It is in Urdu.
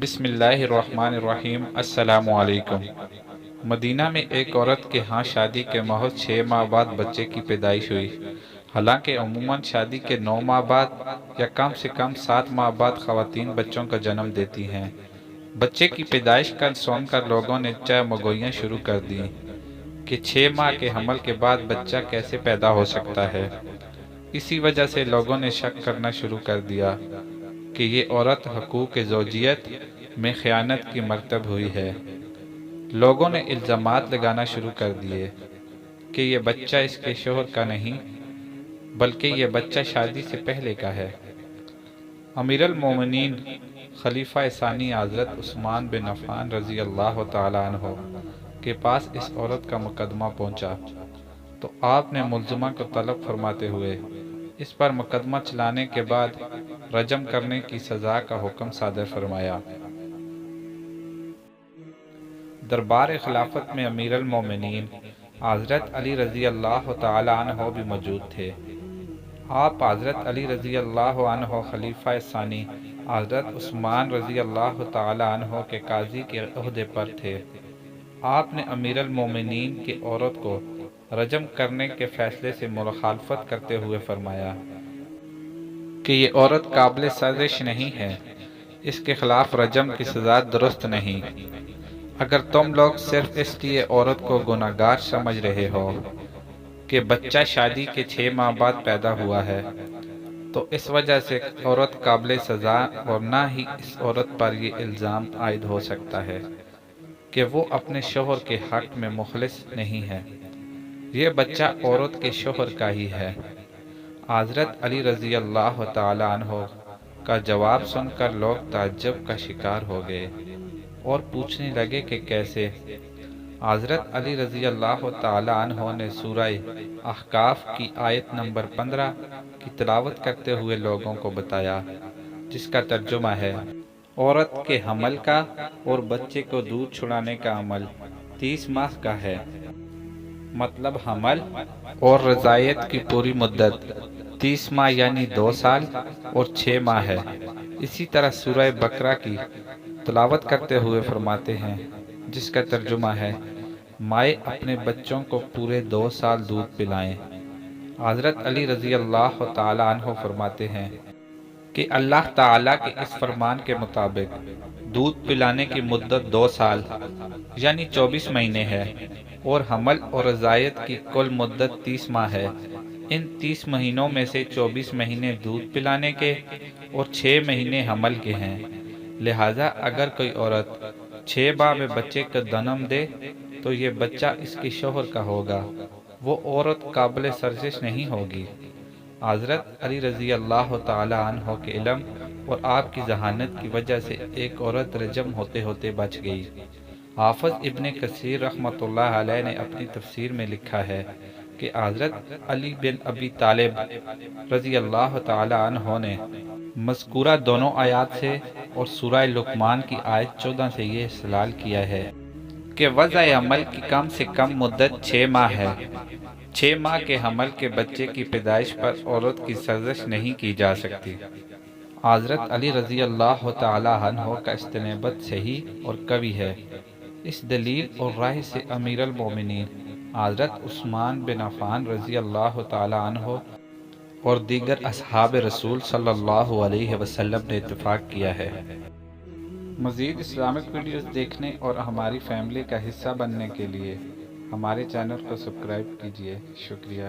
بسم اللہ الرحمن الرحیم۔ السلام علیکم۔ مدینہ میں ایک عورت کے ہاں شادی کے محض 6 ماہ بعد بچے کی پیدائش ہوئی۔ حالانکہ عموماً شادی کے 9 ماہ بعد یا کم سے کم 7 ماہ بعد خواتین بچوں کا جنم دیتی ہیں۔ بچے کی پیدائش کا سن کر لوگوں نے چہمگوئیاں شروع کر دیں کہ 6 ماہ کے حمل کے بعد بچہ کیسے پیدا ہو سکتا ہے۔ اسی وجہ سے لوگوں نے شک کرنا شروع کر دیا کہ یہ عورت حقوق زوجیت میں خیانت کی مرتکب ہوئی ہے۔ لوگوں نے الزامات لگانا شروع کر دیے کہ یہ بچہ اس کے شوہر کا نہیں بلکہ یہ بچہ شادی سے پہلے کا ہے۔ امیر المومنین خلیفہ ثانی حضرت عثمان بن عفان رضی اللہ تعالی عنہ کے پاس اس عورت کا مقدمہ پہنچا تو آپ نے ملزمہ کو طلب فرماتے ہوئے اس پر مقدمہ چلانے کے بعد رجم کرنے کی سزا کا حکم صادر فرمایا۔ دربار خلافت میں امیر المومنین حضرت علی رضی اللہ تعالی عنہ بھی موجود تھے۔ آپ حضرت علی رضی اللہ عنہ خلیفہ ثانی حضرت عثمان رضی اللہ تعالی عنہ کے قاضی کے عہدے پر تھے۔ آپ نے امیر المومنین کی عورت کو رجم کرنے کے فیصلے سے مخالفت کرتے ہوئے فرمایا کہ یہ عورت قابل سرزنش نہیں ہے، اس کے خلاف رجم کی سزا درست نہیں۔ اگر تم لوگ صرف اس لیے عورت کو گناہگار سمجھ رہے ہو کہ بچہ شادی کے 6 ماہ بعد پیدا ہوا ہے تو اس وجہ سے عورت قابل سزا اور نہ ہی اس عورت پر یہ الزام عائد ہو سکتا ہے کہ وہ اپنے شوہر کے حق میں مخلص نہیں ہے۔ یہ بچہ عورت کے شوہر کا ہی ہے۔ حضرت علی رضی اللہ تعالی عنہ کا جواب سن کر لوگ تعجب کا شکار ہو گئے اور پوچھنے لگے کہ کیسے؟ حضرت علی رضی اللہ تعالی عنہ نے سورہ احقاف کی آیت نمبر 15 کی تلاوت کرتے ہوئے لوگوں کو بتایا، جس کا ترجمہ ہے: عورت کے حمل کا اور بچے کو دودھ چھڑانے کا عمل 30 ماہ کا ہے۔ مطلب حمل اور رضاعت کی پوری مدت 30 ماہ یعنی 2 سال اور 6 ماہ ہے۔ اسی طرح سورہ بقرہ کی تلاوت کرتے ہوئے فرماتے ہیں، جس کا ترجمہ ہے: مائیں اپنے بچوں کو پورے 2 سال دودھ پلائیں۔ حضرت علی رضی اللہ تعالی عنہ فرماتے ہیں کہ اللہ تعالیٰ کے اس فرمان کے مطابق دودھ پلانے کی مدت 2 سال یعنی 24 مہینے ہے اور حمل اور رضاعت کی کل مدت 30 ماہ ہے۔ ان 30 مہینوں میں سے 24 مہینے دودھ پلانے کے اور 6 مہینے حمل کے ہیں۔ لہٰذا اگر کوئی عورت 6 ماہ میں بچے کو جنم دے تو یہ بچہ اس کے شوہر کا ہوگا، وہ عورت قابل سرزنش نہیں ہوگی۔ حضرت علی رضی اللہ تعالی عنہ کے علم اور آپ کی ذہانت کی وجہ سے ایک عورت رجم ہوتے ہوتے بچ گئی۔ حافظ ابن کثیر رحمۃ اللہ علیہ نے اپنی تفسیر میں لکھا ہے کہ حضرت علی بن ابی طالب رضی اللہ تعالی عنہ نے مذکورہ دونوں آیات سے اور سورہ لقمان کی آیت 14 سے یہ استدلال کیا ہے کہ وضع حمل کی کم سے کم مدت 6 ماہ ہے۔ 6 ماہ کے حمل کے بچے کی پیدائش پر عورت کی سرزنش نہیں کی جا سکتی۔ حضرت علی رضی اللہ تعالی عنہ کا استنباط صحیح اور قوی ہے۔ اس دلیل اور رائے سے امیر المومنین حضرت عثمان بن عفان رضی اللہ تعالی عنہ اور دیگر اصحاب رسول صلی اللہ علیہ وسلم نے اتفاق کیا ہے۔ مزید اسلامک ویڈیوز دیکھنے اور ہماری فیملی کا حصہ بننے کے لیے ہمارے چینل کو سبسکرائب کیجیے۔ شکریہ۔